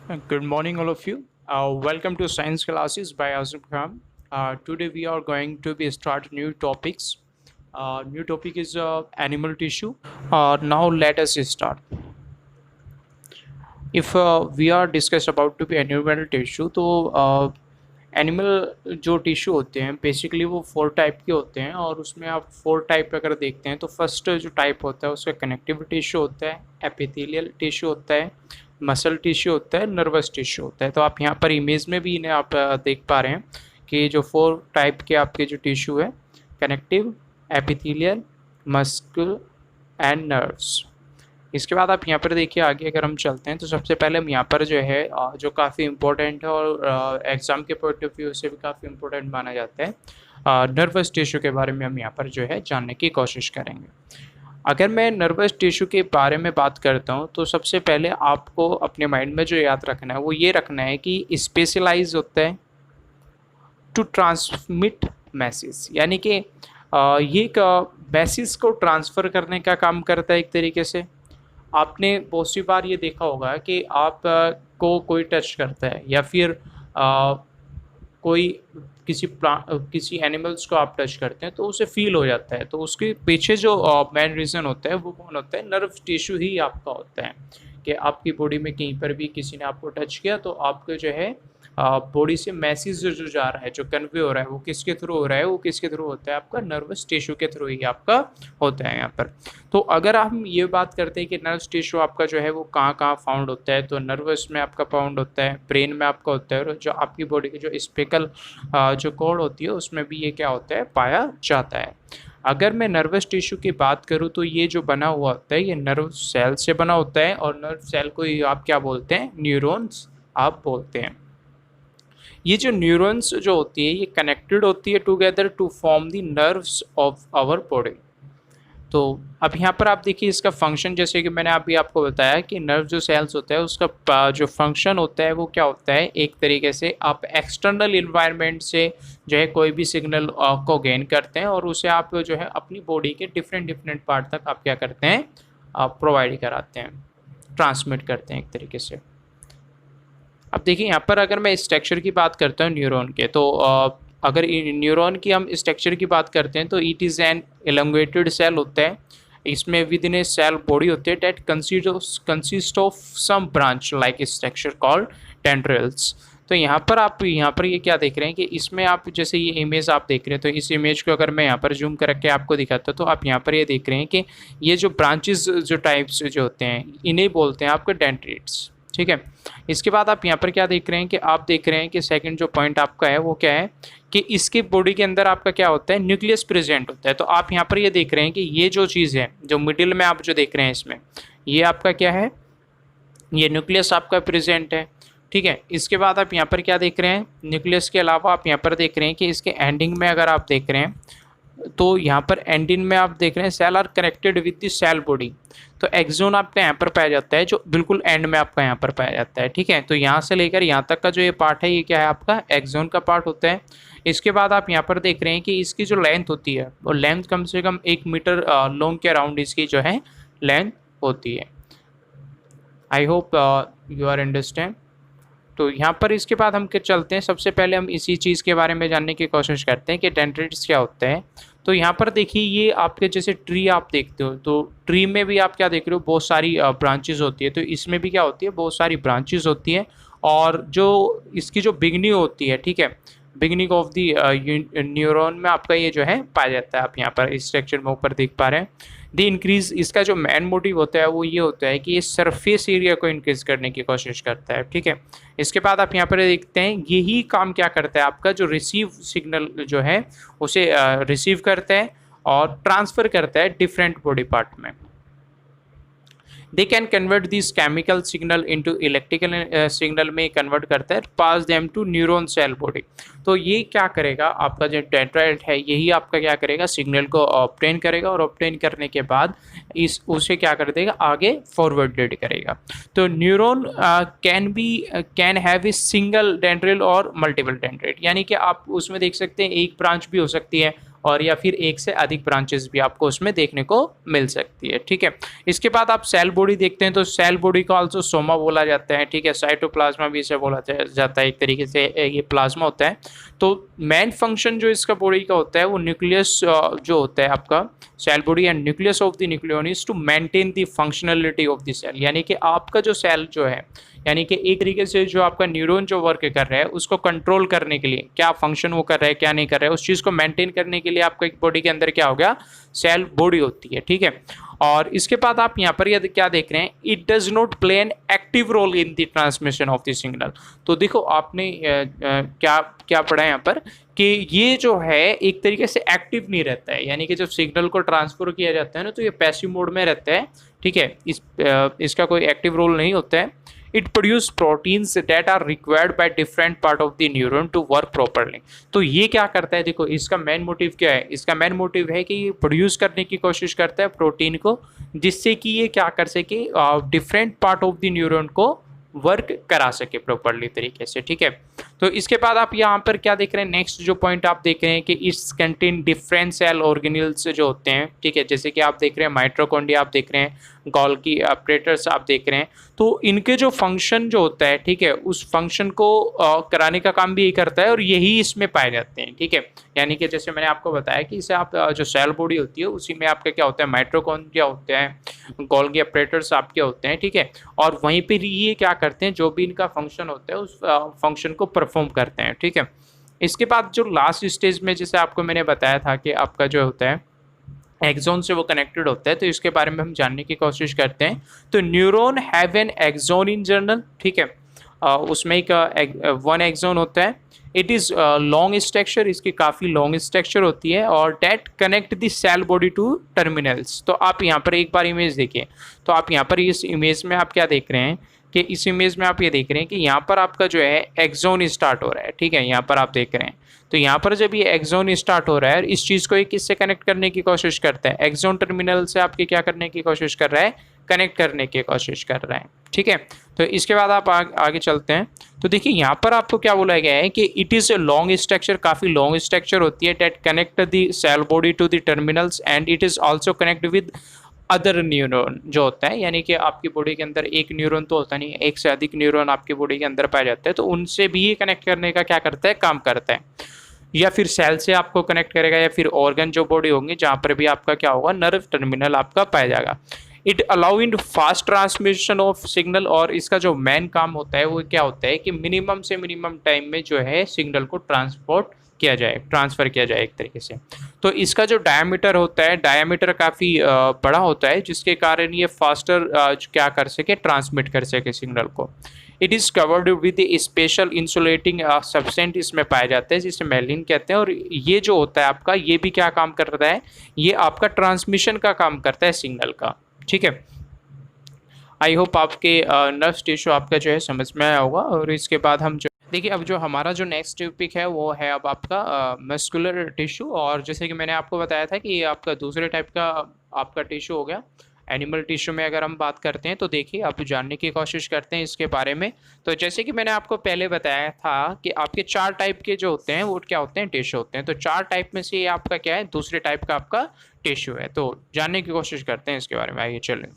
Good morning, all of you. Welcome to Science Classes by Azim Khan. Today we are going to be start new topics. New topic is animal tissue. Now let us start. If we are discuss about to be animal tissue, तो animal जो tissue होते हैं basically वो four type के होते हैं और उसमें आप फोर टाइप अगर देखते हैं तो फर्स्ट जो टाइप होता है उसका कनेक्टिव टिश्यू होता है, एपिथेलियल टिश्यू होता है, मसल टिश्यू होता है, नर्वस टिश्यू होता है। तो आप यहाँ पर इमेज में भी इन्हें आप देख पा रहे हैं कि जो फोर टाइप के आपके जो टिश्यू है, connective, epithelial, muscular and nerves. इसके बाद आप यहाँ पर देखिए आगे अगर हम चलते हैं तो सबसे पहले हम यहाँ पर जो है जो काफ़ी इम्पोर्टेंट है और एग्ज़ाम के पॉइंट ऑफ व्यू से भी काफ़ी इम्पोर्टेंट माना जाता है, नर्वस टिश्यू के बारे में हम यहाँ पर जो है जानने की कोशिश करेंगे। अगर मैं नर्वस टिश्यू के बारे में बात करता हूँ तो सबसे पहले आपको अपने माइंड में जो याद रखना है वो ये रखना है कि स्पेशलाइज होता है टू ट्रांसमिट मैसेज, यानी कि ये एक मैसेज को ट्रांसफ़र करने का काम करता है। एक तरीके से आपने बहुत सी बार ये देखा होगा कि आप को कोई टच करता है या फिर कोई किसी एनिमल्स को आप टच करते हैं तो उसे फील हो जाता है। तो उसके पीछे जो मेन रीज़न होता है वो कौन होता है? नर्व टिश्यू ही आपका होता है कि आपकी बॉडी में कहीं पर भी किसी ने आपको टच किया तो आपको जो है बॉडी से मैसेज जो जा रहा है, जो कन्वे हो रहा है, वो किसके थ्रू हो रहा है? वो किसके थ्रू होता है? आपका नर्वस टिश्यू के थ्रू ही आपका होता है यहाँ पर। तो अगर हम ये बात करते हैं कि नर्वस टिश्यू आपका जो है वो कहाँ कहाँ फाउंड होता है, तो नर्वस में आपका फाउंड होता है, ब्रेन में आपका होता है, और जो आपकी बॉडी की जो स्पेकल जो कॉर्ड होती है उसमें भी ये क्या होता है? पाया जाता है। अगर मैं नर्वस टिश्यू की बात करूँ तो ये जो बना हुआ होता है ये नर्व सेल से बना होता है, और नर्व सेल को ही आप क्या बोलते हैं? न्यूरॉन्स आप बोलते हैं। ये जो न्यूरॉन्स जो होती है ये कनेक्टेड होती है together to form the nerves of our body. तो अब यहाँ पर आप देखिए इसका फंक्शन, जैसे कि मैंने अभी आपको बताया कि नर्व जो सेल्स होता है उसका जो फंक्शन होता है वो क्या होता है? एक तरीके से आप एक्सटर्नल इन्वायरमेंट से जो है कोई भी सिग्नल को गेन करते हैं और उसे आप जो है अपनी बॉडी के डिफरेंट पार्ट तक आप क्या करते हैं? प्रोवाइड कराते हैं, ट्रांसमिट करते हैं एक तरीके से। अब देखिए यहाँ पर अगर मैं स्ट्रक्चर की बात करता हूँ न्यूरॉन के, तो अगर न्यूरॉन की हम स्ट्रक्चर की बात करते हैं तो it is an elongated cell होता है। इसमें within a cell body होती है that consist of some branch like structure called tendrils. तो यहाँ पर ये क्या देख रहे हैं कि इसमें आप जैसे ये इमेज आप देख रहे हैं, तो इस इमेज को अगर मैं यहाँ पर जूम करके आपको दिखाता हूँ तो आप यहाँ पर ये देख रहे हैं कि ये जो ब्रांचेस जो टाइप्स जो होते हैं इन्हें बोलते हैं आपके डेंड्रिट्स। ठीक है। इसके बाद आप यहाँ पर क्या देख रहे हैं कि आप देख रहे हैं कि सेकंड जो पॉइंट आपका है वो क्या है कि इसके बॉडी के अंदर आपका क्या होता है? न्यूक्लियस प्रेजेंट होता है। तो आप यहाँ पर ये देख रहे हैं कि ये जो चीज़ है जो मिडिल में आप जो देख रहे हैं इसमें ये आपका क्या है? ये न्यूक्लियस आपका प्रेजेंट है। ठीक है। इसके बाद आप यहाँ पर क्या देख रहे हैं? न्यूक्लियस के अलावा आप यहाँ पर देख रहे हैं कि इसके एंडिंग में अगर आप देख रहे हैं तो यहाँ पर एंडिंग में आप देख रहे हैं cell are connected with the cell body. तो एक्सोन आपका यहाँ पर पाया जाता है जो बिल्कुल एंड में आपका यहाँ पर पाया जाता है। ठीक है। तो यहाँ से लेकर यहाँ तक का जो ये पार्ट है ये क्या है? आपका एक्सोन का पार्ट होता है। इसके बाद आप यहाँ पर देख रहे हैं कि इसकी जो लेंथ होती है वो लेंथ कम से कम 1 मीटर लॉन्ग के अराउंड इसकी जो है लेंथ होती है। I hope you are understand. तो यहाँ पर इसके बाद हम चलते हैं, सबसे पहले हम इसी चीज़ के बारे में जानने की कोशिश करते हैं कि डेंड्रिट्स क्या होता है। तो यहाँ पर देखिए ये आपके जैसे ट्री आप देखते हो तो ट्री में भी आप क्या देख रहे हो? बहुत सारी ब्रांचेस होती है। तो इसमें भी क्या होती है? बहुत सारी ब्रांचेस होती है, और जो इसकी जो बिगनिंग होती है, ठीक है, बिगनिंग ऑफ दी न्यूरॉन में आपका ये जो है पाया जाता है। आप यहाँ पर इस स्ट्रक्चर में ऊपर देख पा रहे हैं। द इंक्रीज, इसका जो मेन मोटिव होता है वो ये होता है कि ये सरफेस एरिया को इंक्रीज करने की कोशिश करता है। ठीक है। इसके बाद आप यहाँ पर देखते हैं यही काम क्या करता है? आपका जो रिसीव सिग्नल जो है उसे रिसीव करता है और ट्रांसफ़र करता है डिफरेंट बॉडी पार्ट में। They can convert this chemical signal into electrical signal में कन्वर्ट करता है, pass them to neuron cell body. तो ये क्या करेगा? आपका जो डेंड्राइट है यही आपका क्या करेगा? सिग्नल को ऑब्टेन करेगा, और ऑब्टेन करने के बाद उसे क्या कर देगा? आगे फॉरवर्डेड करेगा। तो neuron can have a single dendril और मल्टीपल डेंड्राइट, यानी कि आप उसमें देख सकते हैं एक ब्रांच भी हो सकती है और या फिर एक से अधिक ब्रांचेस भी आपको उसमें देखने को मिल सकती है, ठीक है। इसके बाद आप सेल बॉडी देखते हैं, तो सेल बॉडी को आल्सो सोमा बोला जाता है, ठीक है। साइटोप्लाज्मा भी इसे बोला जाता है, एक तरीके से ये प्लाज्मा होता है। तो मेन फंक्शन जो इसका बॉडी का होता है वो न्यूक्लियस जो होता है आपका cell body and nucleus of the nucleon is to maintain the functionality of the cell, यानी कि आपका जो सेल जो है, यानी कि एक तरीके से जो आपका न्यूरॉन जो वर्क कर रहा है उसको कंट्रोल करने के लिए, क्या फंक्शन वो कर रहा है क्या नहीं कर रहा है, उस चीज़ को मेंटेन करने के लिए आपका एक बॉडी के अंदर क्या हो गया, सेल बॉडी होती है, ठीक है। और इसके बाद आप यहाँ पर ये क्या देख रहे हैं, it does not play an active role in the transmission of the signal. तो देखो आपने क्या क्या पढ़ा है यहाँ पर कि ये जो है एक तरीके से एक्टिव नहीं रहता है, यानी कि जब सिग्नल को ट्रांसफर किया जाता है ना तो ये पैसिव मोड में रहता है, ठीक है। इसका कोई एक्टिव रोल नहीं होता है। It produce proteins that are required by different part of the neuron to work properly. तो ये क्या करता है, देखो इसका मेन मोटिव क्या है, इसका मेन मोटिव है कि ये प्रोड्यूस करने की कोशिश करता है प्रोटीन को, जिससे कि ये क्या कर सके, different part of the neuron को वर्क करा सके प्रॉपरली तरीके से, ठीक है। तो इसके बाद आप यहाँ पर क्या देख रहे हैं, नेक्स्ट जो पॉइंट आप देख रहे हैं कि it's contain different cell organelles जो होते हैं, ठीक है। जैसे कि आप देख रहे हैं माइटोकॉन्ड्रिया आप देख रहे हैं, गोल्गी अपरेटर्स आप देख रहे हैं। तो इनके जो फंक्शन जो होता है, ठीक है, उस फंक्शन को कराने का काम भी यही करता है और यही इसमें पाए जाते हैं, ठीक है। यानी कि जैसे मैंने आपको बताया कि इसे आप जो सेल बॉडी होती है उसी में आपका क्या होता है, माइटोकॉन्ड्रिया होते हैं, गोल्गी अपरेटर्स आपके होते हैं, ठीक है। और वहीं पर ये क्या करते हैं, जो भी इनका फंक्शन होता है उस फंक्शन को परफॉर्म करते हैं, ठीक है। इसके बाद जो लास्ट स्टेज में जैसे आपको मैंने बताया था कि आपका जो होता है एक्सोन से वो कनेक्टेड होता है, तो इसके बारे में हम जानने की कोशिश करते हैं। तो neuron have an axon in general, ठीक है। उसमें एक वन एक्सोन होता है। इट इज़ लॉन्ग स्ट्रक्चर, इसकी काफ़ी लॉन्ग स्ट्रक्चर होती है, और that connect the cell body to terminals. तो आप यहाँ पर एक बार इमेज देखिए, तो आप यहाँ पर इस इमेज में आप क्या देख रहे हैं कि इस इमेज में आप ये देख रहे हैं कि यहाँ पर आपका जो है एक्सोन स्टार्ट हो रहा है, ठीक है। यहाँ पर आप देख रहे हैं, तो यहाँ पर जब ये एक्सोन स्टार्ट हो रहा है, इस चीज़ को ये किससे कनेक्ट करने की कोशिश करता है, एक्सोन टर्मिनल से आपके क्या करने की कोशिश कर रहा है, कनेक्ट करने की कोशिश कर रहा है, ठीक है। तो इसके बाद आप आगे चलते हैं। तो देखिए यहाँ पर आपको क्या बोला गया है कि it is a long structure, काफ़ी लॉन्ग स्ट्रक्चर होती है, that connect the cell body to the terminals and it is also connect with other neuron जो होता है, यानी कि आपकी बॉडी के अंदर एक न्यूरॉन तो होता नहीं, एक से अधिक न्यूरॉन आपकी बॉडी के अंदर पाए जाते हैं, तो उनसे भी ये कनेक्ट करने का क्या करता है, काम करता है। या फिर सेल से आपको कनेक्ट करेगा, या फिर ऑर्गन जो बॉडी होंगे जहाँ पर भी आपका क्या होगा, नर्व टर्मिनल आपका पाया जाएगा। It allow in fast transmission of signal, और इसका जो मेन काम होता है वो क्या होता है कि मिनिमम से मिनिमम टाइम में जो है सिग्नल को ट्रांसफ़र किया जाए एक तरीके से। तो इसका जो डायमीटर होता है, डायमीटर काफ़ी बड़ा होता है, जिसके कारण ये फास्टर क्या कर सके, ट्रांसमिट कर सके सिग्नल को। It is covered with special insulating substance इसमें पाए जाते हैं, जिसे मेलिन कहते हैं। और ये जो होता है आपका, ये भी क्या काम करता है, ये आपका ट्रांसमिशन का काम करता है सिग्नल का, ठीक है। आई होप आपके नर्व टिश्यू आपका जो है समझ में आया होगा। और इसके बाद हम जो देखिए, अब जो हमारा जो नेक्स्ट टॉपिक है वो है अब आपका मस्कुलर टिश्यू। और जैसे कि मैंने आपको बताया था कि ये आपका दूसरे टाइप का आपका टिश्यू हो गया। एनिमल टिश्यू में अगर हम बात करते हैं तो देखिए, आप जानने की कोशिश करते हैं इसके बारे में। तो जैसे कि मैंने आपको पहले बताया था कि आपके 4 टाइप के जो होते हैं वो क्या होते हैं, टिश्यू होते हैं। तो 4 टाइप में से ये आपका क्या है, दूसरे टाइप का आपका टिश्यू है। तो जानने की कोशिश करते हैं इसके बारे में, आइए चलें।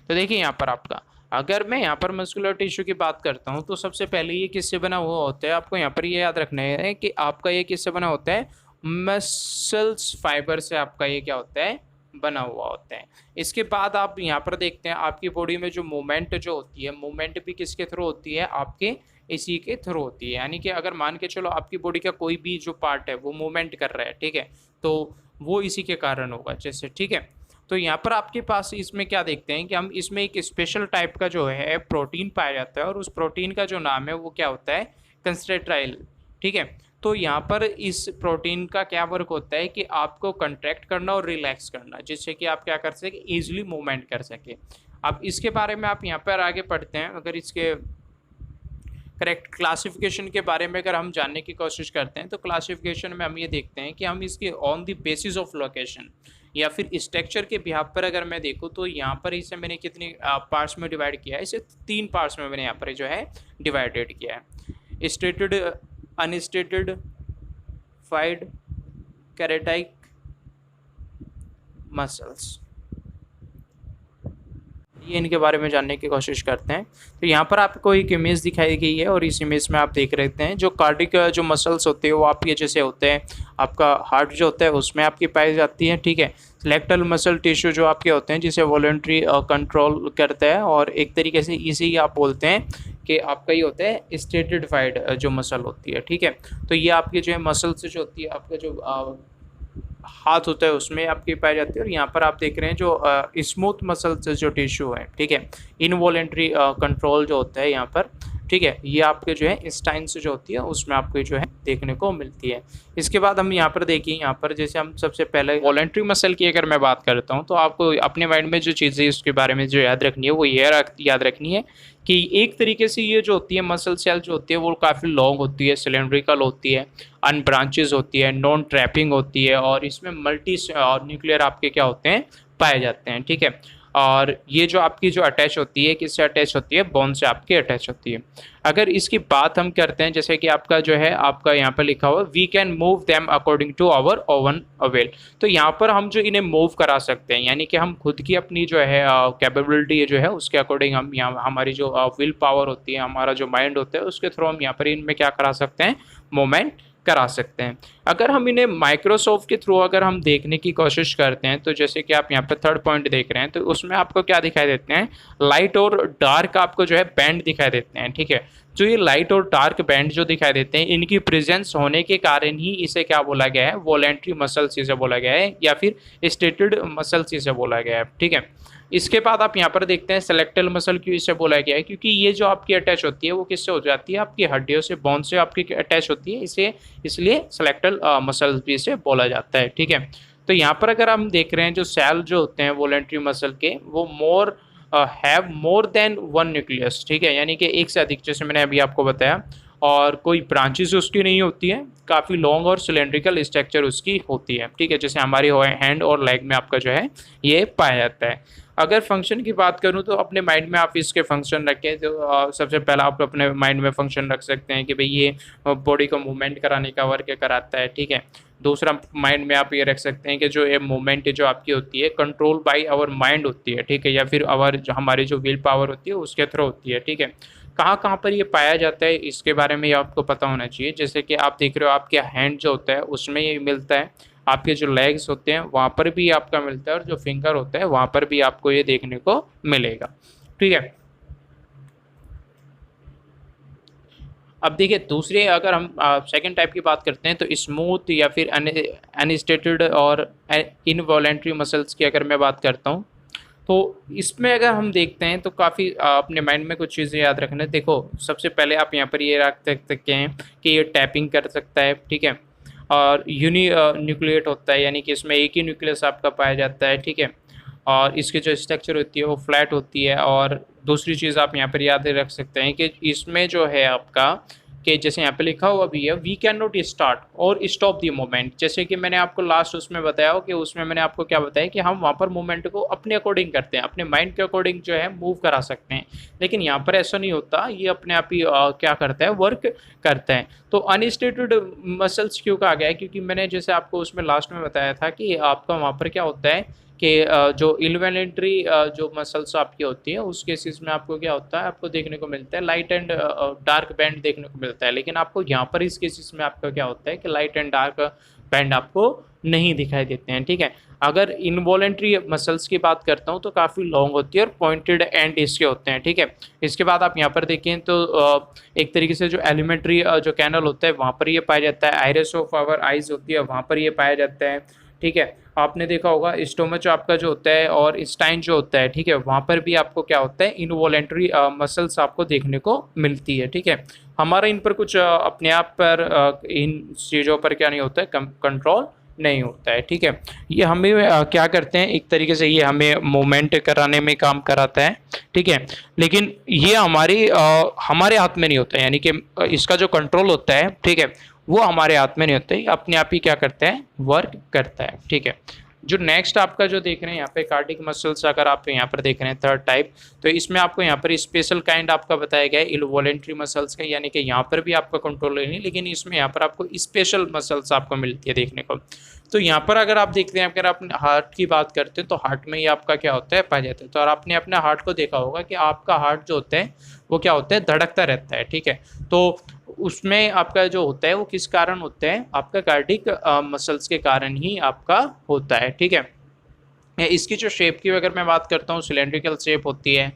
तो देखिए यहाँ पर आपका, अगर मैं यहाँ पर मस्कुलर टिश्यू की बात करता हूँ तो सबसे पहले ये किससे बना हुआ होता है, आपको यहाँ पर ये याद रखना है कि आपका ये किससे बना होता है, मसल्स फाइबर से आपका ये क्या होता है, बना हुआ होता है। इसके बाद आप यहाँ पर देखते हैं आपकी बॉडी में जो मूवमेंट जो होती है, मूवमेंट भी किसके थ्रू होती है, आपके इसी के थ्रू होती है। यानी कि अगर मान के चलो आपकी बॉडी का कोई भी जो पार्ट है वो मूवमेंट कर रहा है, ठीक है, तो वो इसी के कारण होगा, जैसे, ठीक है। तो यहाँ पर आपके पास इसमें क्या देखते हैं कि हम इसमें एक स्पेशल टाइप का जो है प्रोटीन पाया जाता है, और उस प्रोटीन का जो नाम है वो क्या होता है, कंस्ट्रेट्राइल, ठीक है। तो यहाँ पर इस प्रोटीन का क्या वर्क होता है कि आपको कंट्रैक्ट करना और रिलैक्स करना, जिससे कि आप क्या कर सके, ईजिली मूवमेंट कर सके। अब इसके बारे में आप यहाँ पर आगे पढ़ते हैं। अगर इसके करेक्ट क्लासिफिकेशन के बारे में अगर हम जानने की कोशिश करते हैं तो क्लासिफिकेशन में हम ये देखते हैं कि हम इसके on the basis of location या फिर स्ट्रक्चर के बिहाफ पर अगर मैं देखूँ तो यहाँ पर इसे मैंने कितनी पार्ट्स में डिवाइड किया है, इसे 3 पार्ट्स में मैंने यहाँ पर जो है डिवाइडेड किया है, स्टेटेड, अनस्टेटेड, फाइड कैरेटाइक मसल्स, ये इनके बारे में जानने की कोशिश करते हैं। तो यहाँ पर आपको एक इमेज दिखाई गई है और इस इमेज में आप देख रहे हैं जो कार्डिक जो मसल्स होते हैं वो आपके जैसे होते हैं, आपका हार्ट जो होता है उसमें आपकी पाई जाती है, ठीक है। स्केलेटल मसल टिश्यू जो आपके होते हैं जिसे वॉलंटरी कंट्रोल करता है, और एक तरीके से इसे ही आप बोलते हैं कि आपका ये होता है स्ट्रेटिफाइड जो मसल होती है, ठीक है। तो ये आपके जो है मसल्स जो होती है, आपका जो हाथ होता है उसमें आपकी पाई जाती है। और यहाँ पर आप देख रहे हैं जो स्मूथ मसल्स जो टिश्यू है, ठीक है, इनवॉलेंट्री कंट्रोल जो होता है यहाँ पर, ठीक है, ये आपके जो है इंस्टाइन्स जो होती है उसमें आपको जो है देखने को मिलती है। इसके बाद हम यहाँ पर देखिए, यहाँ पर जैसे हम सबसे पहले वॉलेंट्री मसल की अगर मैं बात करता हूँ तो आपको अपने माइंड में जो चीज़ें उसके बारे में जो याद रखनी है वो ये याद रखनी है कि एक तरीके से ये जो होती है मसल सेल जो होती है वो काफ़ी लॉन्ग होती है, सिलेंड्रिकल होती है, अनब्रांचेज होती है, नॉन ट्रैपिंग होती है, और इसमें मल्टी न्यूक्लियर आपके क्या होते हैं पाए जाते हैं, ठीक है। और ये जो आपकी जो अटैच होती है किससे अटैच होती है, बोन से आपकी अटैच होती है। अगर इसकी बात हम करते हैं जैसे कि आपका जो है आपका यहाँ पर लिखा हुआ we can move them according to our own will, तो यहाँ पर हम जो इन्हें मूव करा सकते हैं, यानी कि हम खुद की अपनी जो है कैपेबिलिटी जो है उसके अकॉर्डिंग हम यहाँ हमारी जो विल पावर होती है, हमारा जो माइंड होता है उसके थ्रू हम यहाँ पर इनमें क्या करा सकते हैं, मूवमेंट करा सकते हैं। अगर हम इन्हें माइक्रोसॉफ्ट के थ्रू अगर हम देखने की कोशिश करते हैं तो जैसे कि आप यहाँ पे थर्ड पॉइंट देख रहे हैं तो उसमें आपको क्या दिखाई देते हैं, लाइट और डार्क आपको जो है बैंड दिखाई देते हैं, ठीक है। जो ये लाइट और डार्क बैंड जो दिखाई देते हैं इनकी प्रेजेंस होने के कारण ही इसे क्या बोला गया है, वॉलेंट्री मसल्स इसे बोला गया है या फिर स्टेटेड मसल्स इसे बोला गया है, ठीक है। इसके बाद आप यहाँ पर देखते हैं सेलेक्टल मसल क्यों इसे बोला गया है, क्योंकि ये जो आपकी अटैच होती है वो किससे हो जाती है, आपकी हड्डियों से, बोन से आपकी अटैच होती है, इसे इसलिए सेलेक्टल मसल भी इसे बोला जाता है, ठीक है। तो यहाँ पर अगर हम देख रहे हैं जो सेल जो होते हैं वॉलेंट्री मसल के वो have more than one nucleus, ठीक है, यानी कि एक से अधिक, जैसे मैंने अभी आपको बताया, और कोई ब्रांचेस उसकी नहीं होती है, काफ़ी लॉन्ग और सिलेंड्रिकल स्ट्रक्चर उसकी होती है, ठीक है, जैसे हमारी हैंड और लेग में आपका जो है ये पाया जाता है। अगर फंक्शन की बात करूं तो अपने माइंड में आप इसके फंक्शन रखें तो सबसे पहला आप अपने माइंड में फंक्शन रख सकते हैं कि भाई ये बॉडी को मूवमेंट कराने का वर्क कराता है, ठीक है। दूसरा माइंड में आप ये रख सकते हैं कि जो ये मूवमेंट जो आपकी होती है कंट्रोल बाय आवर माइंड होती है, ठीक है, या फिर हमारी जो विल पावर होती है उसके थ्रू होती है, ठीक है। कहाँ कहाँ पर ये पाया जाता है इसके बारे में ये आपको पता होना चाहिए। जैसे कि आप देख रहे हो आपके हैंड जो होता है उसमें ये मिलता है, आपके जो लेग्स होते हैं वहाँ पर भी आपका मिलता है, और जो फिंगर होता है वहाँ पर भी आपको ये देखने को मिलेगा, ठीक है। अब देखिए दूसरे अगर हम सेकंड टाइप की बात करते हैं तो स्मूथ या फिर अनस्टेटेड और इनवॉलेंट्री मसल्स की अगर मैं बात करता हूँ तो इसमें अगर हम देखते हैं तो काफ़ी अपने माइंड में कुछ चीज़ें याद रखना है। देखो सबसे पहले आप यहाँ पर ये रख सकते हैं कि ये टैपिंग कर सकता है, ठीक है, और न्यूक्लिएट होता है, यानी कि इसमें एक ही न्यूक्लियस आपका पाया जाता है, ठीक है, और इसकी जो स्ट्रक्चर होती है वो फ्लैट होती है। और दूसरी चीज़ आप यहाँ पर याद रख सकते हैं कि इसमें जो है आपका कि जैसे यहाँ पे लिखा हुआ भी है वी कैन नॉट स्टार्ट और स्टॉप दी मोमेंट, जैसे कि मैंने आपको लास्ट उसमें बताया हो कि उसमें मैंने आपको क्या बताया कि हम वहाँ पर मोमेंट को अपने अकॉर्डिंग करते हैं, अपने माइंड के अकॉर्डिंग जो है मूव करा सकते हैं, लेकिन यहाँ पर ऐसा नहीं होता, ये अपने आप ही क्या करता है, वर्क करता है। तो अनस्टेटेड मसल्स क्यों कहा गया है, क्योंकि मैंने जैसे आपको उसमें लास्ट में बताया था कि आपका वहाँ पर क्या होता है कि जो इन्वॉलेंट्री जो मसल्स आपकी होती है उस केसेस में आपको क्या होता है, आपको देखने को मिलता है लाइट एंड डार्क बैंड देखने को मिलता है, लेकिन आपको यहाँ पर इस केसेस में आपका क्या होता है कि लाइट एंड डार्क बैंड आपको नहीं दिखाई देते हैं, ठीक है। अगर इनवॉलेंट्री मसल्स की बात करता हूँ तो काफ़ी लॉन्ग होती है और पॉइंटेड एंड इसके होते हैं, ठीक है। इसके बाद आप यहाँ पर देखें तो एक तरीके से जो एलिमेंट्री जो कैनल होता है वहाँ पर ये पाया जाता है, आइरिस ऑफ आवर आइज होती है वहाँ पर ये पाया जाता है, ठीक है। आपने देखा होगा स्टोमच आपका जो होता है और स्टाइन जो होता है, ठीक है, वहाँ पर भी आपको क्या होता है, इनवॉलेंट्री मसल्स आपको देखने को मिलती है, ठीक है। हमारा इन पर कुछ अपने आप पर इन चीज़ों पर क्या नहीं होता है, कंट्रोल नहीं होता है, ठीक है। ये हमें क्या करते हैं, एक तरीके से ये हमें मूवमेंट कराने में काम कराता है, ठीक है, लेकिन ये हमारे हाथ में नहीं होता है, यानी कि इसका जो कंट्रोल होता है, ठीक है, वो हमारे हाथ में नहीं होता है, अपने आप ही क्या करता है, वर्क करता है, ठीक है। जो नेक्स्ट आपका जो देख रहे हैं यहाँ पे कार्डिक मसल्स, अगर आप यहाँ पर देख रहे हैं थर्ड टाइप, तो इसमें आपको यहाँ पर स्पेशल काइंड आपका बताया गया है इनवॉलेंट्री मसल्स का, यानी कि यहाँ पर भी आपका कंट्रोल नहीं, लेकिन इसमें यहाँ पर आपको स्पेशल मसल्स आपको मिलती है देखने को। तो यहाँ पर अगर आप देखते हैं, अगर आप हार्ट की बात करते हैं तो हार्ट में ही आपका क्या होता है, पाया जाता है। तो और आपने अपने हार्ट को देखा होगा कि आपका हार्ट जो होता है वो क्या होता है, धड़कता रहता है, ठीक है। तो उसमें आपका जो होता है वो किस कारण होता है, आपका कार्डिक मसल्स के कारण ही आपका होता है, ठीक है। इसकी जो शेप की अगर मैं बात करता हूँ, सिलेंड्रिकल शेप होती है,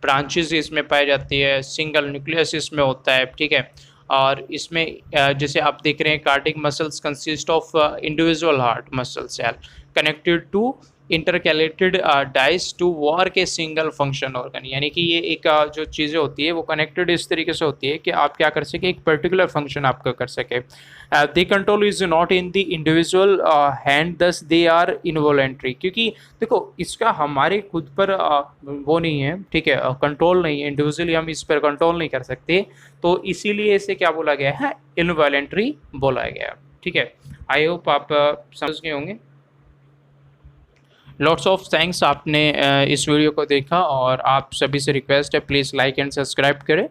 ब्रांचेस इसमें पाई जाती है, सिंगल न्यूक्लियस इसमें होता है, ठीक है। और इसमें जैसे आप देख रहे हैं, cardiac muscles consist of individual heart muscle cell connected to intercalated discs to work a single function organ. यानी कि ये एक जो चीज़ें होती है वो कनेक्टेड इस तरीके से होती है कि आप क्या कर सके, एक पर्टिकुलर फंक्शन आपका कर सके। The control is not in the individual hand, दस दे आर इनवॉलेंट्री। क्योंकि देखो इसका हमारे खुद पर वो नहीं है, ठीक है, कंट्रोल नहीं है, इंडिविजुअली हम इस पर कंट्रोल नहीं कर सकते, तो इसीलिए इसे क्या बोला गया है, इनवॉलेंट्री बोला गया, ठीक है। आई होप आप समझ गए होंगे। लॉट्स ऑफ थैंक्स, आपने इस वीडियो को देखा, और आप सभी से रिक्वेस्ट है प्लीज़ लाइक एंड सब्सक्राइब करें।